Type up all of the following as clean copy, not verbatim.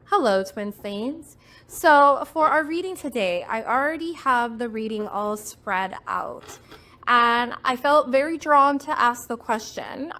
Hello, Twin Flames. So, for our reading today, I already have the reading all spread out. And I felt very drawn to ask the question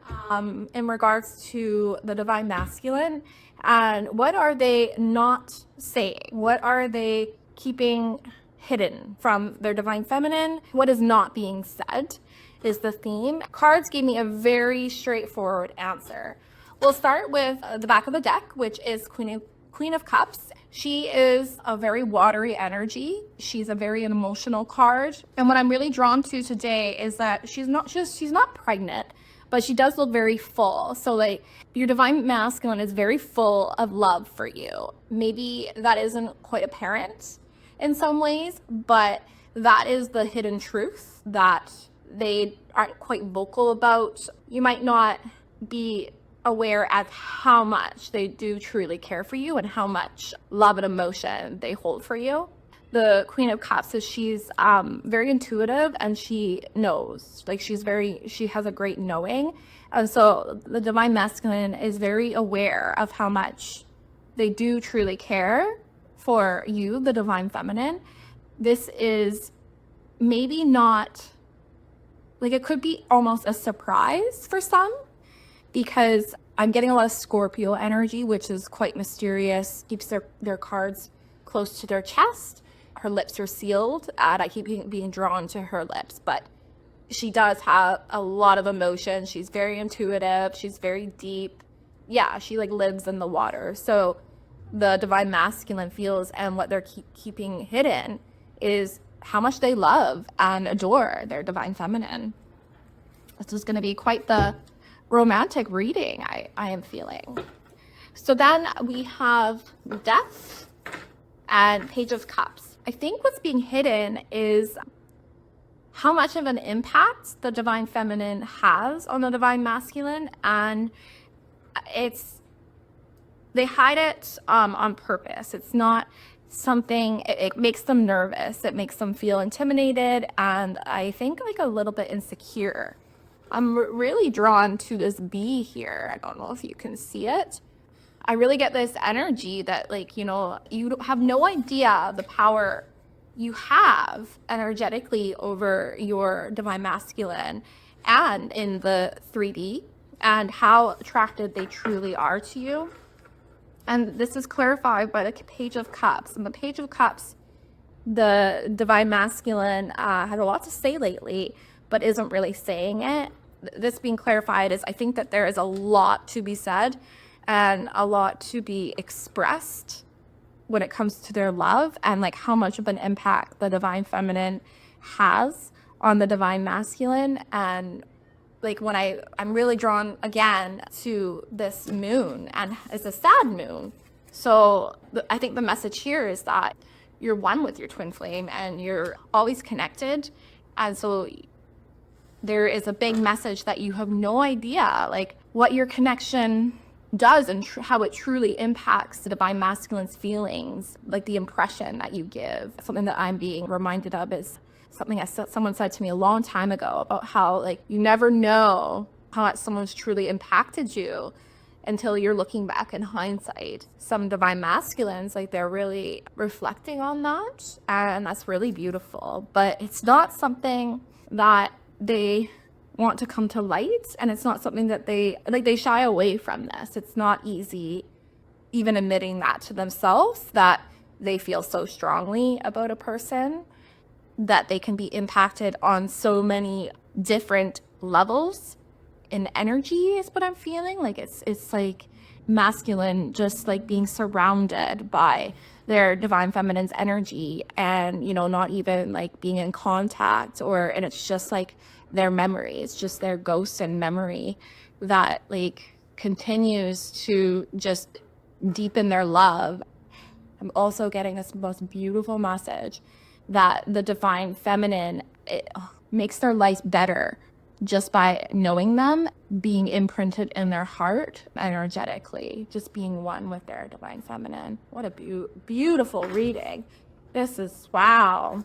in regards to the Divine Masculine and what are they not saying? What are they keeping hidden from their Divine Feminine? What is not being said is the theme. Cards gave me a very straightforward answer. We'll start with the back of the deck, which is Queen of Cups. She is a very watery energy. She's a very emotional card. And what I'm really drawn to today is that she's not pregnant, but she does look very full. So like your Divine Masculine is very full of love for you. Maybe that isn't quite apparent in some ways, but that is the hidden truth that they aren't quite vocal about. You might not be aware as how much they do truly care for you and how much love and emotion they hold for you. The Queen of Cups is she's very intuitive and she knows, like she has a great knowing. And so the Divine Masculine is very aware of how much they do truly care for you, the Divine Feminine. This is maybe not, like it could be almost a surprise for some, because I'm getting a lot of Scorpio energy, which is quite mysterious, keeps their cards close to their chest. Her lips are sealed, and I keep being drawn to her lips, but she does have a lot of emotion. She's very intuitive. She's very deep. Yeah, she like lives in the water. So the Divine Masculine feels, and what they're keeping hidden is how much they love and adore their Divine Feminine. This is going to be quite the romantic reading I am feeling. So then we have Death and Page of Cups. I think what's being hidden is how much of an impact the Divine Feminine has on the Divine Masculine, and they hide it on purpose. It's not something, it makes them nervous, it makes them feel intimidated, and I think like a little bit insecure. I'm really drawn to this bee here. I don't know if you can see it. I really get this energy that like, you have no idea the power you have energetically over your Divine Masculine and in the 3D, and how attracted they truly are to you. And this is clarified by the Page of Cups. And the Page of Cups, the Divine Masculine had a lot to say lately, but isn't really saying it. This being clarified is I think that there is a lot to be said and a lot to be expressed when it comes to their love, and like how much of an impact the Divine Feminine has on the Divine Masculine. And like when I'm really drawn again to this moon, and it's a sad moon. So I think the message here is that you're one with your twin flame and you're always connected. And so there is a big message that you have no idea like what your connection does and how it truly impacts the Divine Masculine's feelings, like the impression that you give. Something that I'm being reminded of is something someone said to me a long time ago about how like you never know how much someone's truly impacted you until you're looking back in hindsight. Some Divine Masculines, like they're really reflecting on that, and that's really beautiful. But it's not something that they want to come to light, and it's not something that they shy away from this. It's not easy even admitting that to themselves, that they feel so strongly about a person, that they can be impacted on so many different levels in energy is what I'm feeling. Like it's like masculine just like being surrounded by their Divine Feminine's energy, and not even like being in contact, and it's just like their memory, it's just their ghost and memory that like continues to just deepen their love. I'm also getting this most beautiful message that the Divine Feminine, it makes their life better just by knowing them, being imprinted in their heart energetically, just being one with their Divine Feminine. What a beautiful reading. This is, wow.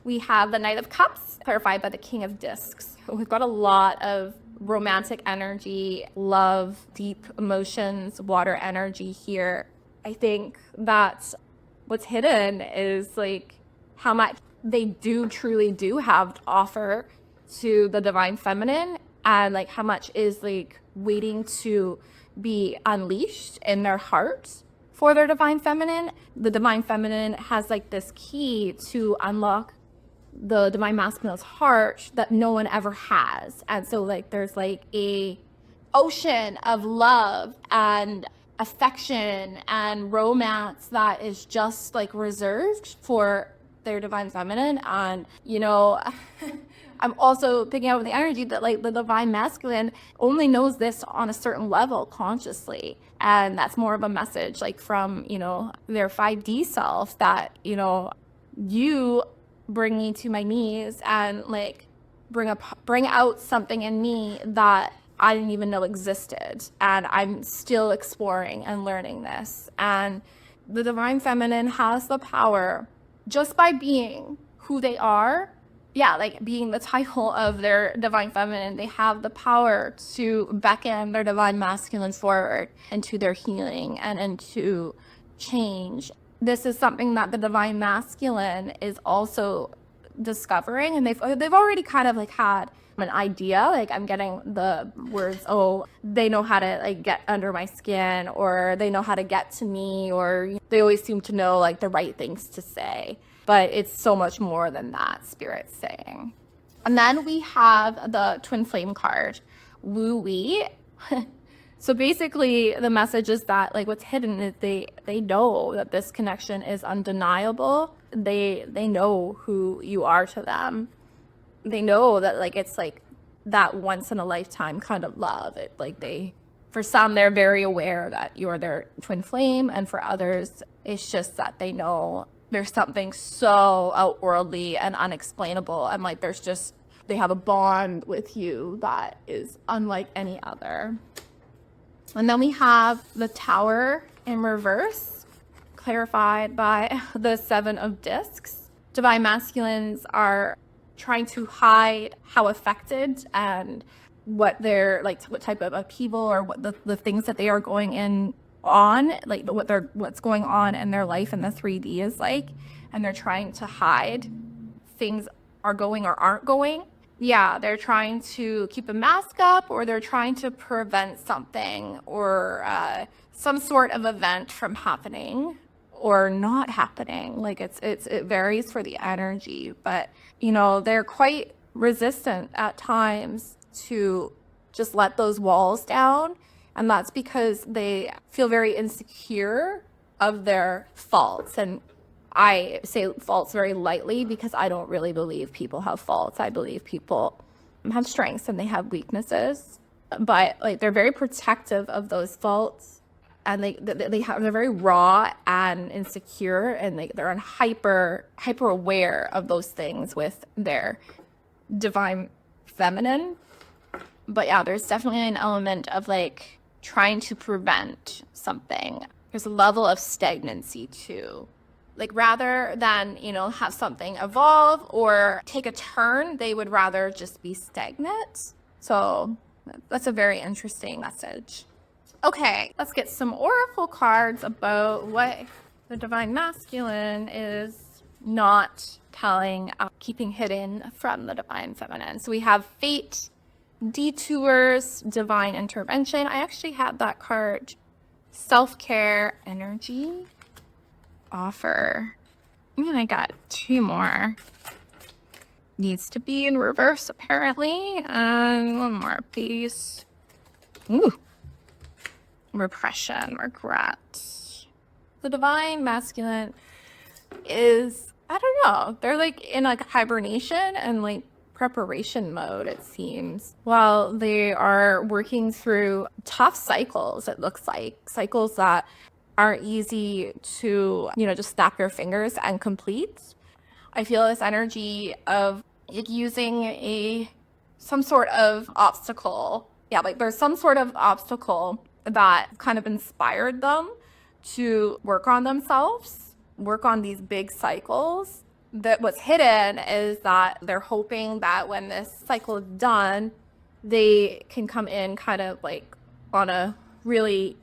We have the Knight of Cups, clarified by the King of Discs. We've got a lot of romantic energy, love, deep emotions, water energy here. I think that what's hidden is like how much they truly do have to offer to the divine feminine, and like how much is like waiting to be unleashed in their hearts for their divine feminine. The divine feminine has like this key to unlock the divine masculine's heart that no one ever has. And so like there's like a ocean of love and affection and romance that is just like reserved for their divine feminine. And you know, I'm also picking up with the energy that like the divine masculine only knows this on a certain level consciously, and that's more of a message like from, you know, their 5D self that, you know, you bring me to my knees and like bring out something in me that I didn't even know existed, and I'm still exploring and learning this. And the divine feminine has the power, just by being who they are, yeah, like being the title of their divine feminine, they have the power to beckon their divine masculine forward into their healing and into change. This is something that the divine masculine is also discovering, and they've already kind of like had an idea. Like I'm getting the words, oh, they know how to like get under my skin, or they know how to get to me, or they always seem to know like the right things to say. But it's so much more than that, Spirit's saying. And then we have the Twin Flame card, Woo Wee. So basically the message is that like what's hidden is they know that this connection is undeniable. They know who you are to them. They know that like it's like that once in a lifetime kind of love. It like for some they're very aware that you're their twin flame, and for others it's just that they know there's something so outworldly and unexplainable, and like they have a bond with you that is unlike any other. And then we have the Tower in reverse, clarified by the Seven of Discs. Divine masculines are trying to hide how affected and what they're like, what type of upheaval or what the things that they are going on, like what's going on in their life in the 3D is like, and they're trying to hide things are going or aren't going. Yeah, they're trying to keep a mask up, or they're trying to prevent something or some sort of event from happening or not happening. Like it varies for the energy, but you know, they're quite resistant at times to just let those walls down. And that's because they feel very insecure of their faults. And I say faults very lightly because I don't really believe people have faults. I believe people have strengths and they have weaknesses. But like they're very protective of those faults, and they're very raw and insecure, and they're hyper aware of those things with their divine feminine. But yeah, there's definitely an element of like trying to prevent something. There's a level of stagnancy too. Like rather than, you know, have something evolve or take a turn, they would rather just be stagnant. So that's a very interesting message. Okay, let's get some oracle cards about what the divine masculine is not telling, keeping hidden from the divine feminine. So we have fate, detours, divine intervention. I actually had that card, self-care, energy, offer. And I got two more. Needs to be in reverse apparently. And one more piece. Ooh. Repression, regret. The divine masculine is, I don't know, they're like in like hibernation and like preparation mode, it seems, while they are working through tough cycles. It looks like cycles that aren't easy to, you know, just snap your fingers and complete. I feel this energy of using some sort of obstacle. Yeah, like there's some sort of obstacle that kind of inspired them to work on themselves, work on these big cycles. That what's hidden is that they're hoping that when this cycle is done, they can come in kind of like on a really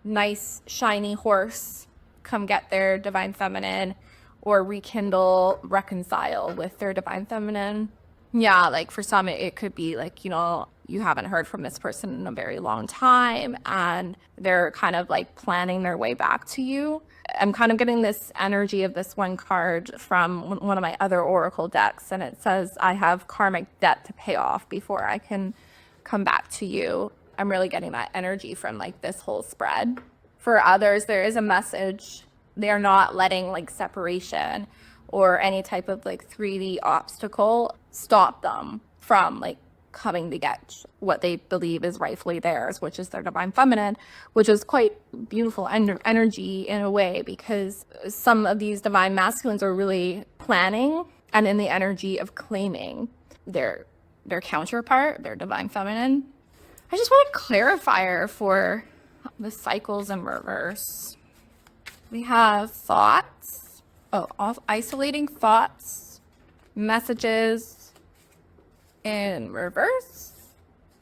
nice shiny horse come get their divine feminine, or rekindle, reconcile with their divine feminine. Yeah, like for some, it could be like, you haven't heard from this person in a very long time and they're kind of like planning their way back to you. I'm kind of getting this energy of this one card from one of my other oracle decks, and it says, I have karmic debt to pay off before I can come back to you. I'm really getting that energy from like this whole spread. For others, there is a message. They're not letting like separation or any type of like 3D obstacle stop them from like coming to get what they believe is rightfully theirs, which is their divine feminine, which is quite beautiful energy in a way, because some of these divine masculines are really planning and in the energy of claiming their counterpart, their divine feminine. I just want a clarifier for the cycles in reverse. We have thoughts, isolating thoughts, messages in reverse,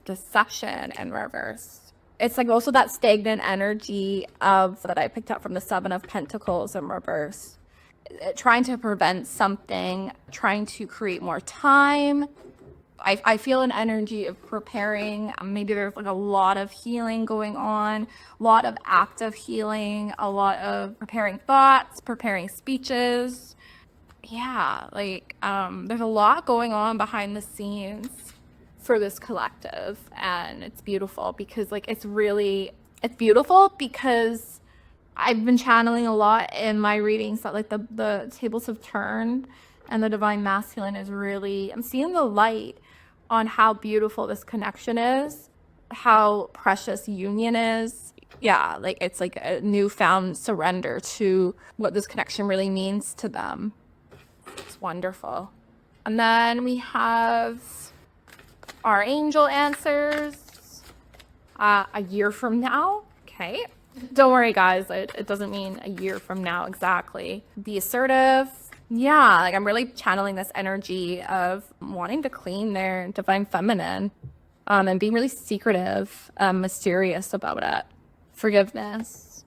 deception in reverse. It's like also that stagnant energy of that I picked up from the 7 of Pentacles in reverse. Trying to prevent something, trying to create more time. I feel an energy of preparing. Maybe there's like a lot of healing going on, a lot of active healing, a lot of preparing thoughts, preparing speeches. Yeah, like there's a lot going on behind the scenes for this collective, and it's beautiful because like it's beautiful because I've been channeling a lot in my readings that like the tables have turned and the divine masculine is really, I'm seeing the light on how beautiful this connection is, how precious union is. Yeah, like it's like a newfound surrender to what this connection really means to them. It's wonderful. And then we have our angel answers a year from now. Okay. Don't worry, guys. It doesn't mean a year from now exactly. Be assertive. Yeah, like I'm really channeling this energy of wanting to claim their divine feminine and being really secretive, mysterious about it. Forgiveness.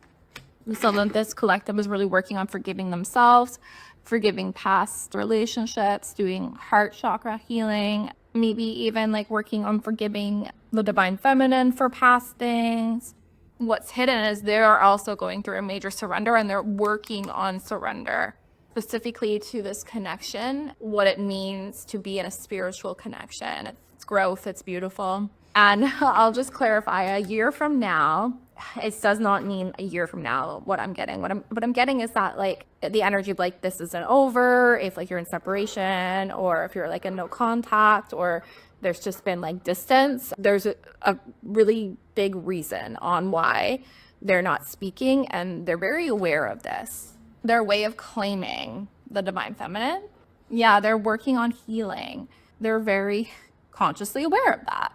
So that this collective is really working on forgiving themselves, forgiving past relationships, doing heart chakra healing, maybe even like working on forgiving the divine feminine for past things. What's hidden is they are also going through a major surrender, and they're working on surrender, specifically to this connection, what it means to be in a spiritual connection. It's growth, it's beautiful. And I'll just clarify, a year from now, it does not mean a year from now what I'm getting. What I'm getting is that like the energy of like this isn't over, if like you're in separation, or if you're like in no contact, or there's just been like distance. There's a really big reason on why they're not speaking, and they're very aware of this. Their way of claiming the divine feminine, yeah, they're working on healing. They're very consciously aware of that.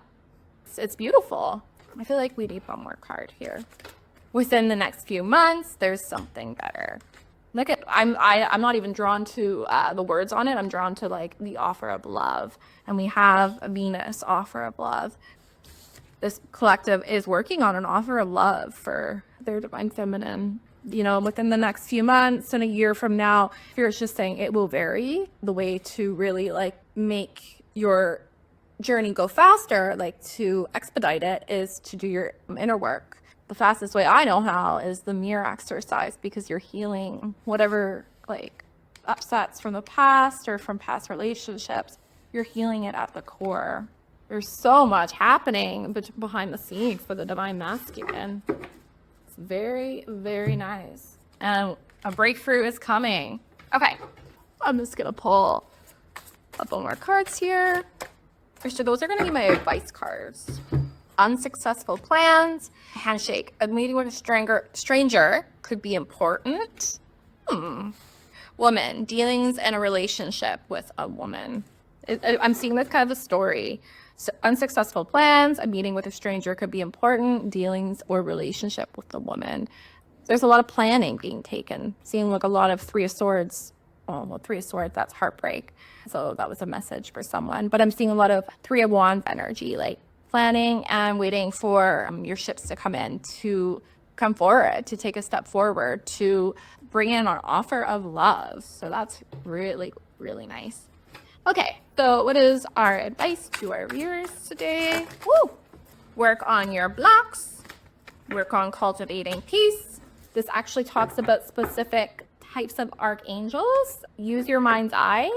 It's beautiful. I feel like we need one more card here. Within the next few months, there's something better. Look at, I'm not even drawn to the words on it. I'm drawn to like the offer of love. And we have a Venus offer of love. This collective is working on an offer of love for their divine feminine. You know, within the next few months and a year from now, Spirit's just saying it will vary. The way to really like make your journey go faster, like to expedite it, is to do your inner work. The fastest way I know how is the mirror exercise, because you're healing whatever like upsets from the past or from past relationships. You're healing it at the core. There's so much happening behind the scenes for the divine masculine. It's very, very nice. And a breakthrough is coming. Okay, I'm just gonna pull a couple more cards here. So those are going to be my advice cards. Unsuccessful plans, handshake. A meeting with a stranger could be important. Woman, dealings in a relationship with a woman. I'm seeing this kind of a story. So unsuccessful plans, a meeting with a stranger could be important. Dealings or relationship with a woman. There's a lot of planning being taken. Seeing like a lot of Three of Swords. Well, Three of Swords, that's heartbreak. So that was a message for someone. But I'm seeing a lot of Three of Wands energy, like planning and waiting for your ships to come in to come forward, to take a step forward, to bring in an offer of love. So that's really, really nice. Okay, so what is our advice to our viewers today? Woo! Work on your blocks, work on cultivating peace. This actually talks about specific types of archangels. Use your mind's eye,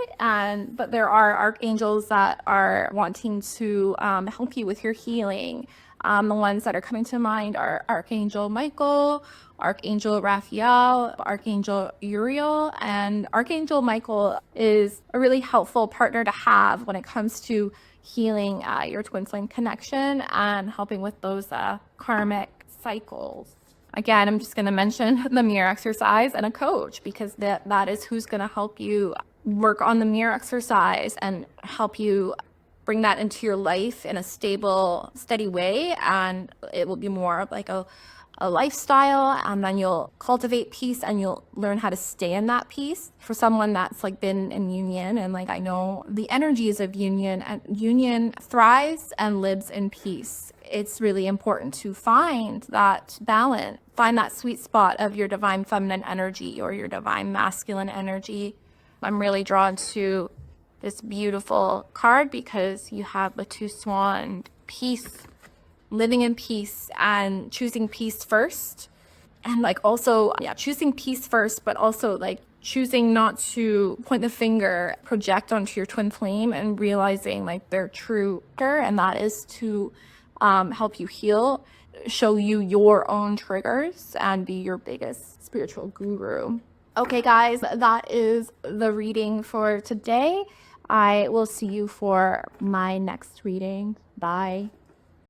but there are archangels that are wanting to help you with your healing. The ones that are coming to mind are Archangel Michael, Archangel Raphael, Archangel Uriel, and Archangel Michael is a really helpful partner to have when it comes to healing your twin flame connection and helping with those karmic cycles. Again, I'm just going to mention the mirror exercise and a coach, because that is who's going to help you work on the mirror exercise and help you bring that into your life in a stable, steady way. And it will be more of like a lifestyle, and then you'll cultivate peace and you'll learn how to stay in that peace. For someone that's like been in union, and like I know the energies of union, and union thrives and lives in peace. It's really important to find that balance, find that sweet spot of your divine feminine energy or your divine masculine energy. I'm really drawn to this beautiful card because you have the two swan, peace, living in peace and choosing peace first. And like also, choosing peace first, but also like choosing not to point the finger, project onto your twin flame, and realizing like their true, and that is to help you heal, show you your own triggers, and be your biggest spiritual guru. Okay, guys, that is the reading for today. I will see you for my next reading. Bye.